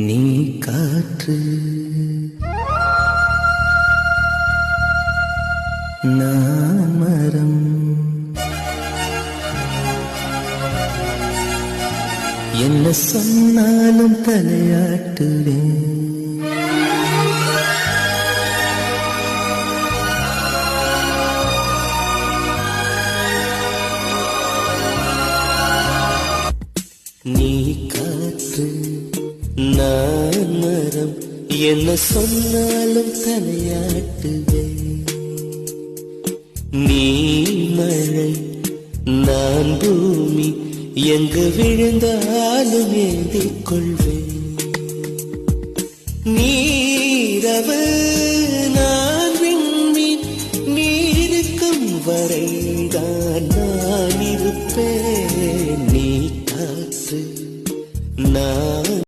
நீ காற்று நான் மரம், என்ன சொன்னாலும் தலையாட்டுவேன். நீ காற்று நான் மரம், என்ன சொன்னாலும் தலையாட்டுவேன். நீ மழை நான் பூமி, எங்கு விழுந்தாலும் ஏந்திக் கொள்வேன். நீரவு